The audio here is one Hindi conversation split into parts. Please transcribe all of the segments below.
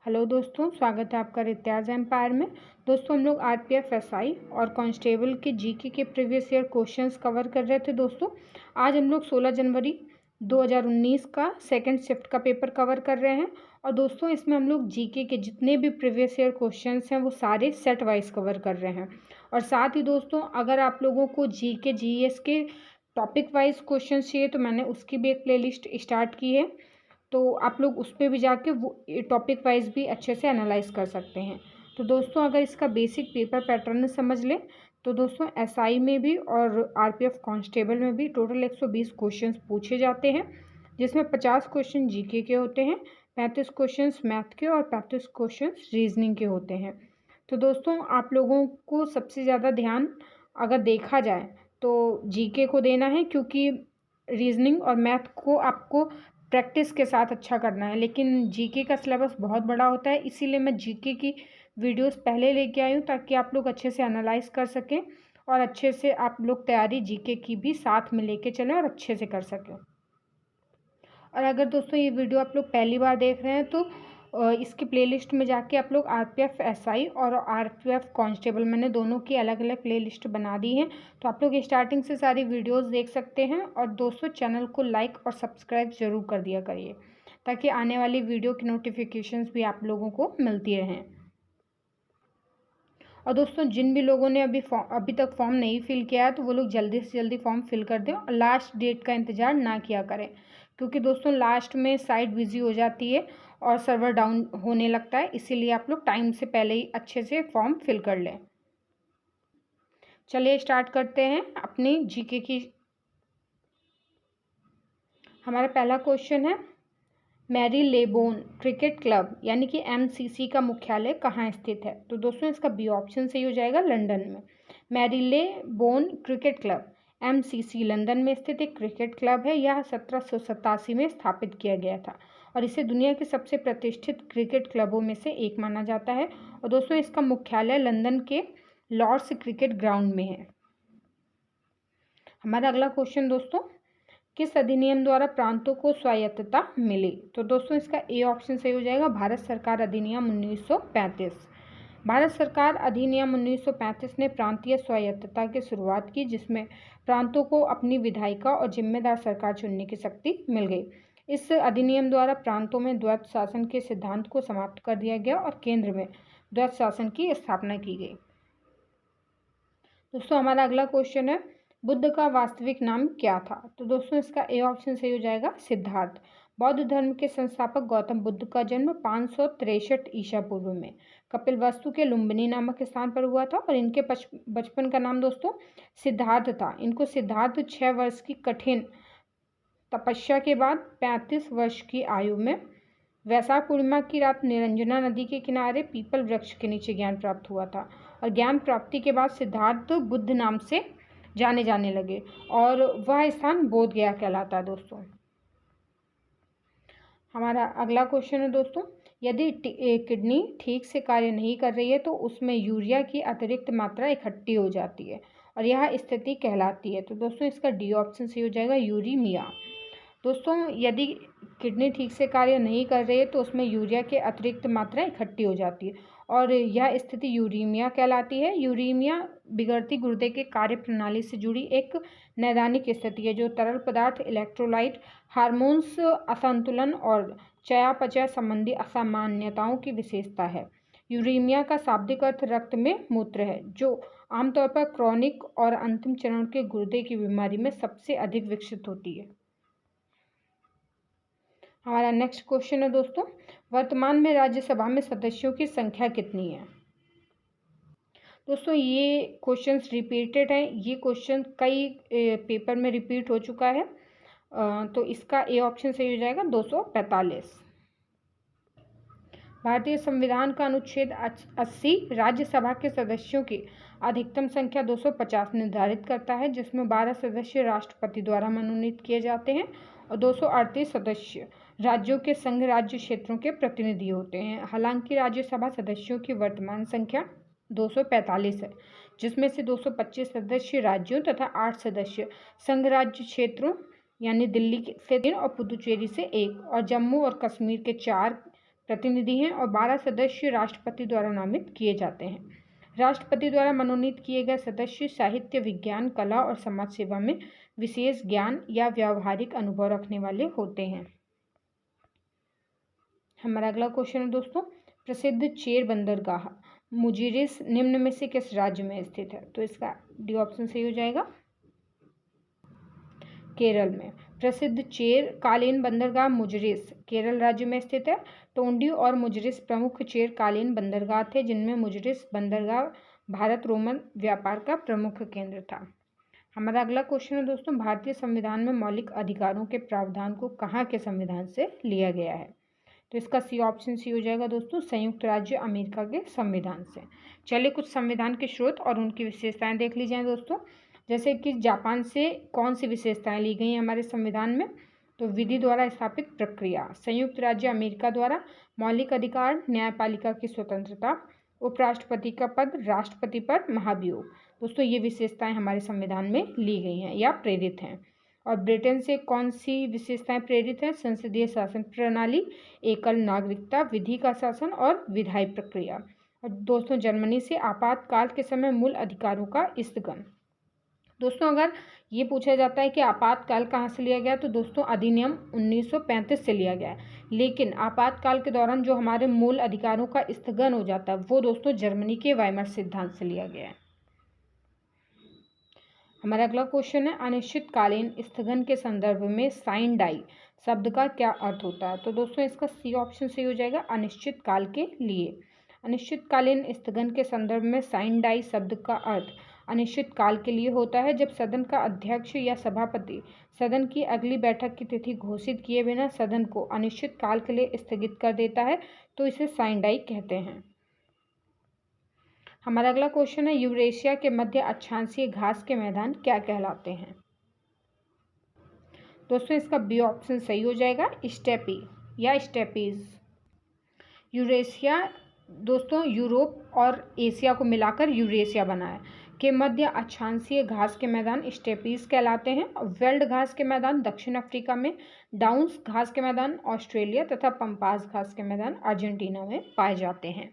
हेलो दोस्तों, स्वागत है आपका रित्याज एम्पायर में। दोस्तों हम लोग आरपीएफ एसआई और कांस्टेबल के जीके के प्रीवियस ईयर क्वेश्चंस कवर कर रहे थे। दोस्तों आज हम लोग 16 जनवरी 2019 का सेकंड शिफ्ट का पेपर कवर कर रहे हैं। और दोस्तों इसमें हम लोग जीके के जितने भी प्रीवियस ईयर क्वेश्चंस हैं वो सारे सेट वाइज कवर कर रहे हैं। और साथ ही दोस्तों अगर आप लोगों को जीके जीएस के टॉपिक वाइज क्वेश्चन चाहिए तो मैंने उसकी भी एक प्लेलिस्ट स्टार्ट की है, तो आप लोग उस पर भी जाके वो टॉपिक वाइज भी अच्छे से एनालाइज कर सकते हैं। तो दोस्तों अगर इसका बेसिक पेपर पैटर्न समझ लें तो दोस्तों एसआई में भी और आरपीएफ कांस्टेबल में भी टोटल 120 क्वेश्चंस पूछे जाते हैं, जिसमें 50 क्वेश्चन जीके के होते हैं, 35 क्वेश्चंस मैथ के और 35 क्वेश्चंस रीजनिंग के होते हैं। तो दोस्तों आप लोगों को सबसे ज़्यादा ध्यान अगर देखा जाए तो जीके को देना है, क्योंकि रीजनिंग और मैथ को आपको प्रैक्टिस के साथ अच्छा करना है। लेकिन जीके का सिलेबस बहुत बड़ा होता है, इसीलिए मैं जीके की वीडियोस पहले लेके आई हूँ ताकि आप लोग अच्छे से एनालाइज कर सकें और अच्छे से आप लोग तैयारी जीके की भी साथ में लेके चलें और अच्छे से कर सकें। और अगर दोस्तों ये वीडियो आप लोग पहली बार देख रहे हैं तो इसकी प्लेलिस्ट में जाके आप लोग आरपीएफ एसआई और आरपीएफ कांस्टेबल मैंने दोनों की अलग अलग प्लेलिस्ट बना दी है, तो आप लोग स्टार्टिंग से सारी वीडियोस देख सकते हैं। और दोस्तों चैनल को लाइक और सब्सक्राइब ज़रूर कर दिया करिए ताकि आने वाली वीडियो की नोटिफिकेशंस भी आप लोगों को मिलती रहें। और दोस्तों जिन भी लोगों ने अभी तक फॉर्म नहीं फिल किया है तो वो लोग जल्दी से जल्दी फॉर्म फिल कर दें और लास्ट डेट का इंतज़ार ना किया करें, क्योंकि दोस्तों लास्ट में साइट बिजी हो जाती है और सर्वर डाउन होने लगता है। इसीलिए आप लोग टाइम से पहले ही अच्छे से फॉर्म फिल कर लें। चलिए स्टार्ट करते हैं अपनी जीके की। हमारा पहला क्वेश्चन है, मैरीलेबोन क्रिकेट क्लब यानी कि एमसीसी का मुख्यालय कहाँ स्थित है? तो दोस्तों इसका बी ऑप्शन सही हो जाएगा, लंदन में। Marylebone cricket club MCC London में स्थित एक क्रिकेट क्लब है। यह 1787 में स्थापित किया गया था और इसे दुनिया के सबसे प्रतिष्ठित क्रिकेट क्लबों में से एक माना जाता है। और दोस्तों इसका मुख्यालय लंदन के लॉर्ड्स क्रिकेट ग्राउंड में है। हमारा अगला क्वेश्चन दोस्तों, किस अधिनियम द्वारा प्रांतों को स्वायत्तता मिली? तो दोस्तों इसका ए ऑप्शन सही हो जाएगा, भारत सरकार अधिनियम 1935। भारत सरकार अधिनियम 1935 ने प्रांतीय स्वायत्तता की शुरुआत की, जिसमें प्रांतों को अपनी विधायिका और जिम्मेदार सरकार चुनने की शक्ति मिल गई। इस अधिनियम द्वारा प्रांतों में द्वैत शासन के सिद्धांत को समाप्त कर दिया गया और केंद्र में द्वैत शासन की स्थापना की गई। दोस्तों हमारा अगला क्वेश्चन है, बुद्ध का वास्तविक नाम क्या था? तो दोस्तों इसका ए ऑप्शन सही हो जाएगा, सिद्धार्थ। बौद्ध धर्म के संस्थापक गौतम बुद्ध का जन्म 563 ईसा पूर्व में कपिलवस्तु के लुम्बिनी नामक स्थान पर हुआ था और इनके बचपन का नाम दोस्तों सिद्धार्थ था। इनको सिद्धार्थ 6 वर्ष की कठिन तपस्या के बाद 35 वर्ष की आयु में वैशाख पूर्णिमा की रात निरंजना नदी के किनारे पीपल वृक्ष के नीचे ज्ञान प्राप्त हुआ था। और ज्ञान प्राप्ति के बाद सिद्धार्थ बुद्ध नाम से जाने जाने लगे और वह स्थान बोध गया कहलाता है। दोस्तों हमारा अगला क्वेश्चन है दोस्तों, यदि किडनी ठीक से कार्य नहीं कर रही है तो उसमें यूरिया की अतिरिक्त मात्रा इकट्ठी हो जाती है और यह स्थिति कहलाती है। तो दोस्तों इसका डी ऑप्शन सही हो जाएगा, यूरीमिया। दोस्तों यदि किडनी ठीक से कार्य नहीं कर रही है तो उसमें यूरिया की अतिरिक्त मात्रा इकट्ठी हो जाती है और यह स्थिति यूरीमिया कहलाती है। यूरीमिया बिगड़ती गुर्दे के कार्य प्रणाली से जुड़ी एक नैदानिक स्थिति है जो तरल पदार्थ, इलेक्ट्रोलाइट, हार्मोन्स असंतुलन और चयापचय संबंधी असामान्यताओं की विशेषता है। यूरीमिया का शाब्दिक अर्थ रक्त में मूत्र है, जो आमतौर पर क्रॉनिक और अंतिम चरण के गुर्दे की बीमारी में सबसे अधिक विकसित होती है। हमारा नेक्स्ट क्वेश्चन है दोस्तों, वर्तमान में राज्यसभा में सदस्यों की संख्या कितनी है? दोस्तों ये क्वेश्चंस रिपीटेड हैं, ये क्वेश्चन कई पेपर में रिपीट हो चुका है, तो इसका ए ऑप्शन सही हो जाएगा, 245। भारतीय संविधान का अनुच्छेद 80 राज्यसभा के सदस्यों की अधिकतम संख्या 250 निर्धारित करता है, जिसमें 12 सदस्य राष्ट्रपति द्वारा मनोनीत किए जाते हैं और 238 सदस्य राज्यों के संघ राज्य क्षेत्रों के प्रतिनिधि होते हैं। हालांकि राज्यसभा सदस्यों की वर्तमान संख्या 245 है, जिसमें से 225 सदस्य राज्यों तथा 8 सदस्य संघ राज्य क्षेत्रों यानी दिल्ली से 3 और पुदुचेरी से 1 और जम्मू और कश्मीर के 4 प्रतिनिधि हैं और 12 सदस्य राष्ट्रपति द्वारा नामित किए जाते हैं। राष्ट्रपति द्वारा मनोनीत किए गए सदस्य साहित्य, विज्ञान, कला और समाज सेवा में विशेष ज्ञान या व्यावहारिक अनुभव रखने वाले होते हैं। हमारा अगला क्वेश्चन है दोस्तों, प्रसिद्ध चेर बंदरगाह मुजिरिस निम्न में से किस राज्य में स्थित है? तो इसका डी ऑप्शन सही हो जाएगा, केरल में। प्रसिद्ध चेर कालीन बंदरगाह मुजिरिस केरल राज्य में स्थित है। टोंडी और मुजिरिस प्रमुख चेर कालीन बंदरगाह थे, जिनमें मुजिरिस बंदरगाह भारत रोमन व्यापार का प्रमुख केंद्र था। हमारा अगला क्वेश्चन है दोस्तों, भारतीय संविधान में मौलिक अधिकारों के प्रावधान को कहाँ के संविधान से लिया गया है? तो इसका सी ऑप्शन सी हो जाएगा दोस्तों, संयुक्त राज्य अमेरिका के संविधान से। चलिए कुछ संविधान के स्रोत और उनकी विशेषताएं देख ली जाएं दोस्तों। जैसे कि जापान से कौन सी विशेषताएं ली गई हैं हमारे संविधान में? तो विधि द्वारा स्थापित प्रक्रिया, संयुक्त राज्य अमेरिका द्वारा मौलिक अधिकार, न्यायपालिका की स्वतंत्रता, उपराष्ट्रपति का पद, राष्ट्रपति पर महाभियोग। दोस्तों ये विशेषताएं हमारे संविधान में ली गई हैं या प्रेरित हैं। और ब्रिटेन से कौन सी विशेषताएं प्रेरित हैं? संसदीय शासन प्रणाली, एकल नागरिकता, विधि का शासन और विधायी प्रक्रिया। और दोस्तों जर्मनी से आपातकाल के समय मूल अधिकारों का स्थगन। दोस्तों अगर ये पूछा जाता है कि आपातकाल कहाँ से लिया गया, तो दोस्तों अधिनियम 1935 से लिया गया है। लेकिन आपातकाल के दौरान जो हमारे मूल अधिकारों का स्थगन हो जाता है वो दोस्तों जर्मनी के वाइमर सिद्धांत से लिया गया है। हमारा अगला क्वेश्चन है, अनिश्चितकालीन स्थगन के संदर्भ में साइन डाई शब्द का क्या अर्थ होता है? तो दोस्तों इसका सी ऑप्शन सही हो जाएगा, अनिश्चितकाल के लिए। अनिश्चितकालीन स्थगन के संदर्भ में साइन डाई शब्द का अर्थ अनिश्चितकाल के लिए होता है, जब सदन का अध्यक्ष या सभापति सदन की अगली बैठक की तिथि घोषित किए बिना सदन को अनिश्चितकाल के लिए स्थगित कर देता है, तो इसे साइन डाई कहते हैं। हमारा अगला क्वेश्चन है, यूरेशिया के मध्य अक्षांशीय घास के मैदान क्या कहलाते हैं? दोस्तों इसका बी ऑप्शन सही हो जाएगा, स्टेपी या स्टेपीज। यूरेशिया दोस्तों यूरोप और एशिया को मिलाकर यूरेशिया बना है, के मध्य अक्षांशीय घास के मैदान स्टेपीज कहलाते हैं। वेल्ड घास के मैदान दक्षिण अफ्रीका में, डाउन्स घास के मैदान ऑस्ट्रेलिया तथा पंपास घास के मैदान अर्जेंटीना में पाए जाते हैं।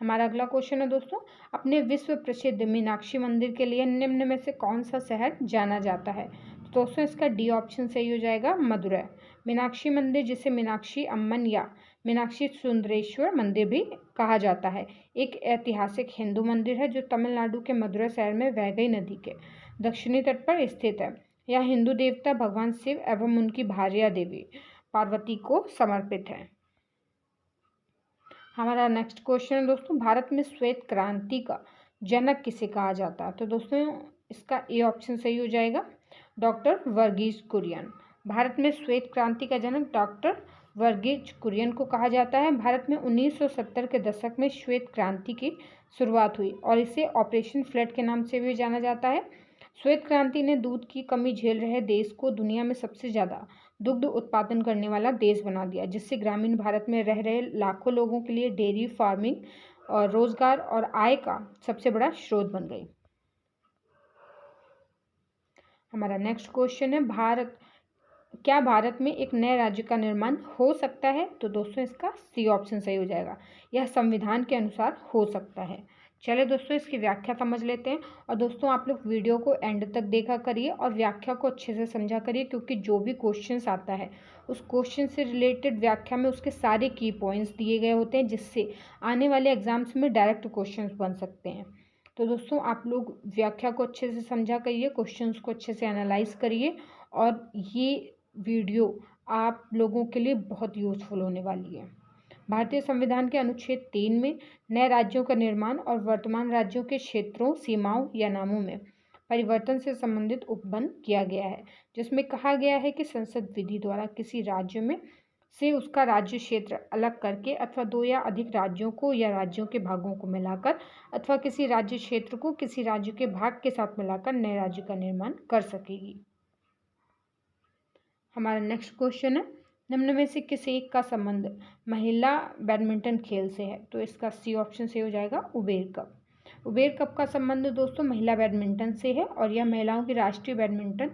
हमारा अगला क्वेश्चन है दोस्तों, अपने विश्व प्रसिद्ध मीनाक्षी मंदिर के लिए निम्न में से कौन सा शहर जाना जाता है? तो दोस्तों इसका डी ऑप्शन सही हो जाएगा, मदुरै। मीनाक्षी मंदिर, जिसे मीनाक्षी अम्मन या मीनाक्षी सुंदरेश्वर मंदिर भी कहा जाता है, एक ऐतिहासिक हिंदू मंदिर है जो तमिलनाडु के मदुरै शहर में वैगई नदी के दक्षिणी तट पर स्थित है। यह हिंदू देवता भगवान शिव एवं उनकी भार्या देवी पार्वती को समर्पित है। हमारा नेक्स्ट क्वेश्चन है दोस्तों, भारत में श्वेत क्रांति का जनक किसे कहा जाता है? तो दोस्तों इसका ए ऑप्शन सही हो जाएगा, डॉक्टर वर्गीज कुरियन। भारत में श्वेत क्रांति का जनक डॉक्टर वर्गीज कुरियन को कहा जाता है। भारत में 1970 के दशक में श्वेत क्रांति की शुरुआत हुई और इसे ऑपरेशन फ्लड के नाम से भी जाना जाता है। श्वेत क्रांति ने दूध की कमी झेल रहे देश को दुनिया में सबसे ज़्यादा दुग्ध उत्पादन करने वाला देश बना दिया, जिससे ग्रामीण भारत में रह रहे लाखों लोगों के लिए डेयरी फार्मिंग और रोजगार और आय का सबसे बड़ा स्रोत बन गई। हमारा नेक्स्ट क्वेश्चन है, क्या भारत में एक नए राज्य का निर्माण हो सकता है? तो दोस्तों इसका सी ऑप्शन सही हो जाएगा, यह संविधान के अनुसार हो सकता है। चलिए दोस्तों इसकी व्याख्या समझ लेते हैं। और दोस्तों आप लोग वीडियो को एंड तक देखा करिए और व्याख्या को अच्छे से समझा करिए, क्योंकि जो भी क्वेश्चंस आता है उस क्वेश्चन से रिलेटेड व्याख्या में उसके सारे की पॉइंट्स दिए गए होते हैं, जिससे आने वाले एग्जाम्स में डायरेक्ट क्वेश्चंस बन सकते हैं। तो दोस्तों आप लोग व्याख्या को अच्छे से समझा करिए, क्वेश्चंस को अच्छे से एनालाइज करिए, और ये वीडियो आप लोगों के लिए बहुत यूजफुल होने वाली है। भारतीय संविधान के अनुच्छेद 3 में नए राज्यों का निर्माण और वर्तमान राज्यों के क्षेत्रों, सीमाओं या नामों में परिवर्तन से संबंधित उपबंध किया गया है, जिसमें कहा गया है कि संसद विधि द्वारा किसी राज्य में से उसका राज्य क्षेत्र अलग करके अथवा दो या अधिक राज्यों को या राज्यों के भागों को मिलाकर अथवा किसी राज्य क्षेत्र को किसी राज्य के भाग के साथ मिलाकर नए राज्य का निर्माण कर सकेगी। हमारा नेक्स्ट क्वेश्चन है, निम्न में से किस एक का संबंध महिला बैडमिंटन खेल से है? तो इसका सी ऑप्शन से हो जाएगा, उबेर कप। उबेर कप का संबंध दोस्तों महिला बैडमिंटन से है और यह महिलाओं की राष्ट्रीय बैडमिंटन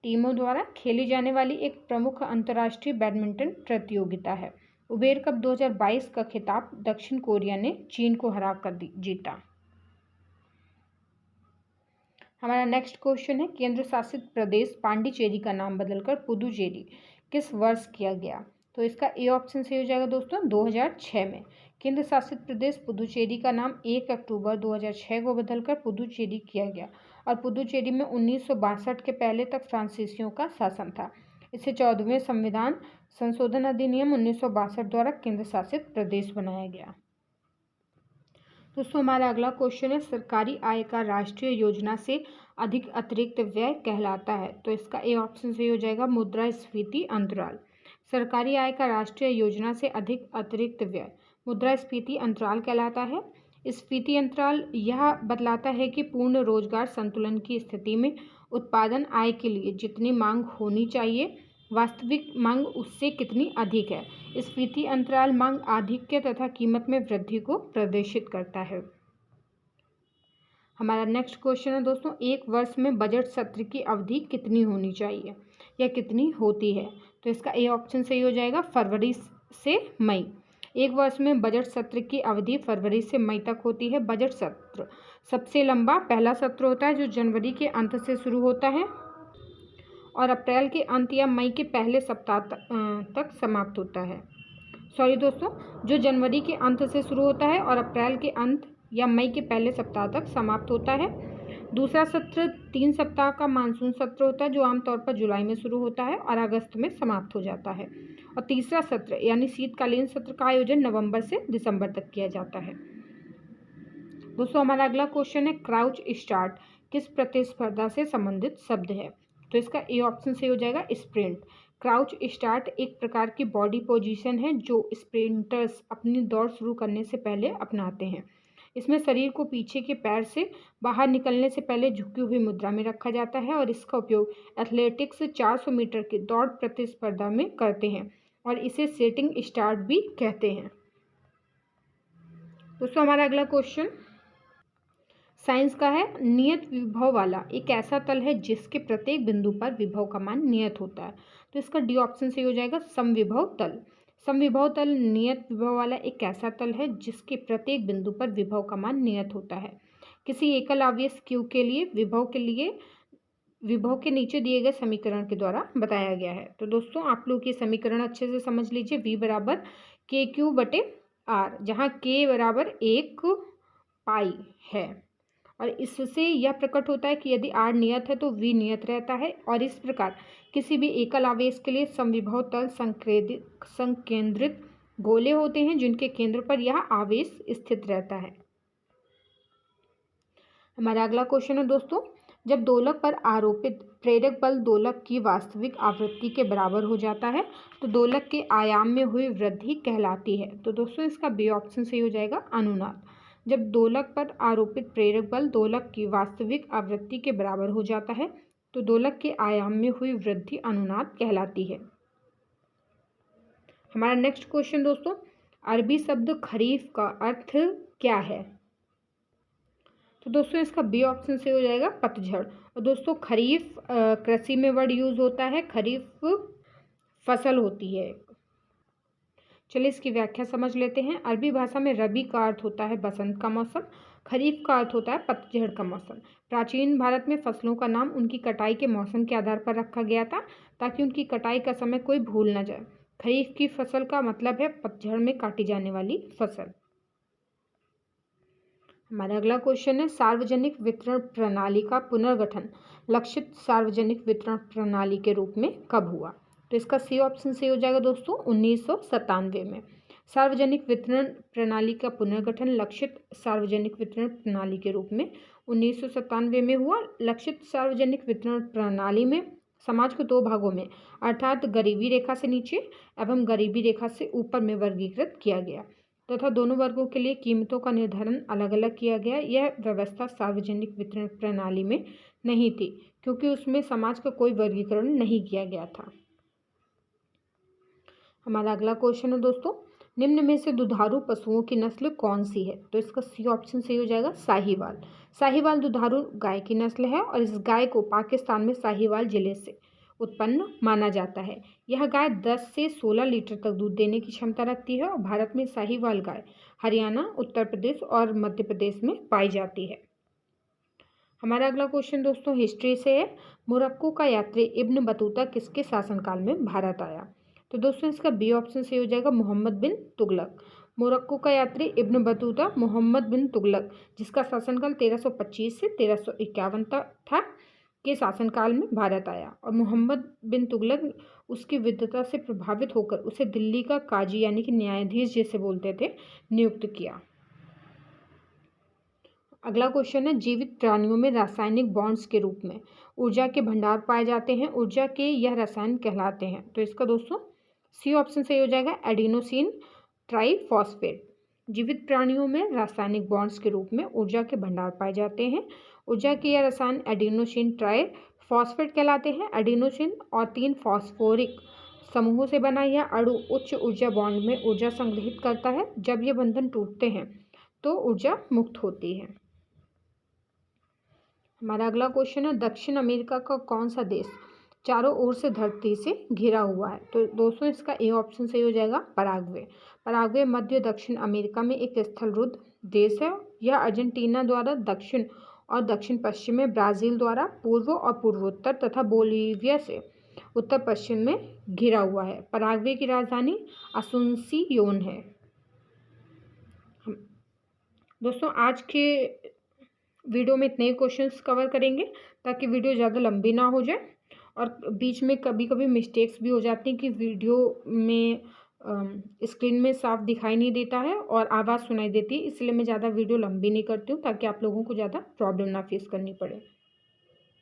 टीमों द्वारा खेली जाने वाली एक प्रमुख अंतर्राष्ट्रीय बैडमिंटन प्रतियोगिता है। उबेर कप 2022 का खिताब दक्षिण कोरिया ने चीन को हराकर जीता। हमारा नेक्स्ट क्वेश्चन है, केंद्र शासित प्रदेश पांडिचेरी का नाम बदलकर पुदुचेरी किस वर्ष किया गया? तो इसका ए ऑप्शन सही हो जाएगा दोस्तों 2006 में। केंद्र शासित प्रदेश पुदुचेरी का नाम 1 अक्टूबर 2006 को बदलकर पुदुचेरी किया गया और पुदुचेरी में 1962 के पहले तक फ्रांसीसियों का शासन था। इसे 14वें संविधान संशोधन अधिनियम 1962 द्वारा केंद्र शासित प्रदेश बनाया गया। दोस्तों हमारा अगला क्वेश्चन है, सरकारी आय का राष्ट्रीय योजना से अधिक अतिरिक्त व्यय कहलाता है? तो इसका ए ऑप्शन सही हो जाएगा मुद्रास्फीति अंतराल। सरकारी आय का राष्ट्रीय योजना से अधिक अतिरिक्त व्यय मुद्रास्फीति अंतराल कहलाता है। स्फीति अंतराल यह बतलाता है कि पूर्ण रोजगार संतुलन की स्थिति में उत्पादन आय के लिए जितनी मांग होनी चाहिए वास्तविक मांग उससे कितनी अधिक है। स्फीति अंतराल मांग आधिक्य तथा कीमत में वृद्धि को प्रदर्शित करता है। हमारा नेक्स्ट क्वेश्चन है दोस्तों, एक वर्ष में बजट सत्र की अवधि कितनी होनी चाहिए या कितनी होती है? तो इसका ए ऑप्शन सही हो जाएगा फरवरी से मई। एक वर्ष में बजट सत्र की अवधि फरवरी से मई तक होती है। बजट सत्र सबसे लंबा पहला सत्र होता है जो जनवरी के अंत से शुरू होता है और अप्रैल के अंत या मई के पहले सप्ताह तक समाप्त होता है। सॉरी दोस्तों, जो जनवरी के अंत से शुरू होता है और अप्रैल के अंत या मई के पहले सप्ताह तक समाप्त होता है। दूसरा सत्र 3 सप्ताह का मानसून सत्र होता है जो आमतौर पर जुलाई में शुरू होता है और अगस्त में समाप्त हो जाता है। और तीसरा सत्र यानी शीतकालीन सत्र का आयोजन नवंबर से दिसंबर तक किया जाता है। दोस्तों हमारा अगला क्वेश्चन है, क्राउच स्टार्ट किस प्रतिस्पर्धा से संबंधित शब्द है? तो इसका ए ऑप्शन से हो जाएगा स्प्रिंट। क्राउच स्टार्ट एक प्रकार की बॉडी पोजीशन है जो स्प्रिंटर्स अपनी दौड़ शुरू करने से पहले अपनाते हैं। इसमें शरीर को पीछे के पैर से बाहर निकलने से पहले झुकी हुई मुद्रा में रखा जाता है और इसका उपयोग एथलेटिक्स 400 मीटर की दौड़ प्रतिस्पर्धा में करते हैं और इसे सेटिंग स्टार्ट भी कहते हैं। दोस्तों हमारा अगला क्वेश्चन साइंस का है, नियत विभव वाला एक ऐसा तल है जिसके प्रत्येक बिंदु पर विभव का मान नियत होता है। तो इसका डी ऑप्शन सही हो जाएगा समविभव तल। समविभव तल नियत विभव वाला एक ऐसा तल है जिसके प्रत्येक बिंदु पर विभव का मान नियत होता है। किसी एकल आवेश q के लिए विभव के नीचे दिए गए समीकरण के द्वारा बताया गया है। तो दोस्तों आप लोग ये समीकरण अच्छे से समझ लीजिए। v बराबर KQ/R, जहाँ k बराबर 1 पाई है और इससे यह प्रकट होता है कि यदि r नियत है तो v नियत रहता है और इस प्रकार किसी भी एकल आवेश के लिए समविभव तल संकेंद्रित गोले होते हैं जिनके केंद्र पर यह आवेश स्थित रहता है। हमारा अगला क्वेश्चन है दोस्तों, जब दोलक पर आरोपित प्रेरक बल दोलक की वास्तविक आवृत्ति के बराबर हो जाता है तो दोलक के आयाम में हुई वृद्धि कहलाती है। तो दोस्तों इसका बी ऑप्शन सही हो जाएगा अनुनाद। जब दोलक पर आरोपित प्रेरक बल दोलक की वास्तविक आवृत्ति के बराबर हो जाता है तो दोलक के आयाम में हुई वृद्धि अनुनाद कहलाती है। हमारा नेक्स्ट क्वेश्चन दोस्तों, अरबी शब्द खरीफ का अर्थ क्या है? तो दोस्तों इसका बी ऑप्शन से हो जाएगा पतझड़। और दोस्तों खरीफ कृषि में वर्ड यूज होता है, खरीफ फसल होती है। चलिए इसकी व्याख्या समझ लेते हैं। अरबी भाषा में रबी का अर्थ होता है बसंत का मौसम, खरीफ का अर्थ होता है पतझड़ का मौसम। प्राचीन भारत में फसलों का नाम उनकी कटाई के मौसम के आधार पर रखा गया था ताकि उनकी कटाई का समय कोई भूल न जाए। खरीफ की फसल का मतलब है पतझड़ में काटी जाने वाली फसल। हमारा अगला क्वेश्चन है, सार्वजनिक वितरण प्रणाली का पुनर्गठन लक्षित सार्वजनिक वितरण प्रणाली के रूप में कब हुआ? तो इसका सी ऑप्शन से हो जाएगा दोस्तों 1997 में। सार्वजनिक वितरण प्रणाली का पुनर्गठन लक्षित सार्वजनिक वितरण प्रणाली के रूप में 1997 में हुआ। लक्षित सार्वजनिक वितरण प्रणाली में समाज को 2 भागों में अर्थात गरीबी रेखा से नीचे एवं गरीबी रेखा से ऊपर में वर्गीकृत किया गया तथा दोनों वर्गों के लिए कीमतों का निर्धारण अलग अलग किया गया। यह व्यवस्था सार्वजनिक वितरण प्रणाली में नहीं थी क्योंकि उसमें समाज का कोई वर्गीकरण नहीं किया गया था। हमारा अगला क्वेश्चन है दोस्तों, निम्न में से दुधारू पशुओं की नस्ल कौन सी है? तो इसका सी ऑप्शन सही हो जाएगा साहीवाल। साहीवाल दुधारू गाय की नस्ल है और इस गाय को पाकिस्तान में साहीवाल जिले से उत्पन्न माना जाता है। यह गाय 10 से 16 लीटर तक दूध देने की क्षमता रखती है और भारत में साहीवाल गाय हरियाणा, उत्तर प्रदेश और मध्य प्रदेश में पाई जाती है। हमारा अगला क्वेश्चन दोस्तों हिस्ट्री से है। मोरक्को का यात्री इब्न बतूता किसके शासनकाल में भारत आया? तो दोस्तों इसका बी ऑप्शन सही हो जाएगा, मोहम्मद बिन तुगलक। मोरक्को का यात्री इब्न बतूता मोहम्मद बिन तुगलक, जिसका शासनकाल 1325 से 1351 तक था, के शासनकाल में भारत आया। और मोहम्मद बिन तुगलक उसकी विद्वता से प्रभावित होकर उसे दिल्ली का काजी यानी कि न्यायाधीश जैसे बोलते थे, नियुक्त किया। अगला क्वेश्चन है, जीवित प्राणियों में रासायनिक बॉन्ड्स के रूप में ऊर्जा के भंडार पाए जाते हैं, ऊर्जा के यह रसायन कहलाते हैं? तो इसका दोस्तों सी ऑप्शन सही हो जाएगा, एडिनोसिन ट्राइफॉस्फेट। जीवित प्राणियों में रासायनिक बॉन्ड्स के रूप में ऊर्जा के भंडार पाए जाते हैं, ऊर्जा के यह रसायन एडिनोसिन ट्राइफॉस्फेट कहलाते हैं। एडिनोसिन और 3 फॉस्फोरिक समूहों से बना यह अणु उच्च ऊर्जा बॉन्ड में ऊर्जा संग्रहित करता है। जब ये बंधन टूटते हैं तो ऊर्जा मुक्त होती है। हमारा अगला क्वेश्चन है, दक्षिण अमेरिका का कौन सा देश चारों ओर से धरती से घिरा हुआ है? तो दोस्तों इसका ए ऑप्शन सही हो जाएगा, पराग्वे। पराग्वे मध्य दक्षिण अमेरिका में एक स्थलरुद्ध देश है। यह अर्जेंटीना द्वारा दक्षिण और दक्षिण पश्चिम में, ब्राज़ील द्वारा पूर्व और पूर्वोत्तर तथा बोलीविया से उत्तर पश्चिम में घिरा हुआ है। पराग्वे की राजधानी असुनसियोन है। दोस्तों आज के वीडियो में इतने ही क्वेश्चंस कवर करेंगे ताकि वीडियो ज़्यादा लंबी ना हो जाए, और बीच में कभी कभी मिस्टेक्स भी हो जाती हैं कि वीडियो में स्क्रीन में साफ दिखाई नहीं देता है और आवाज़ सुनाई देती है, इसलिए मैं ज़्यादा वीडियो लंबी नहीं करती हूँ ताकि आप लोगों को ज़्यादा प्रॉब्लम ना फेस करनी पड़े।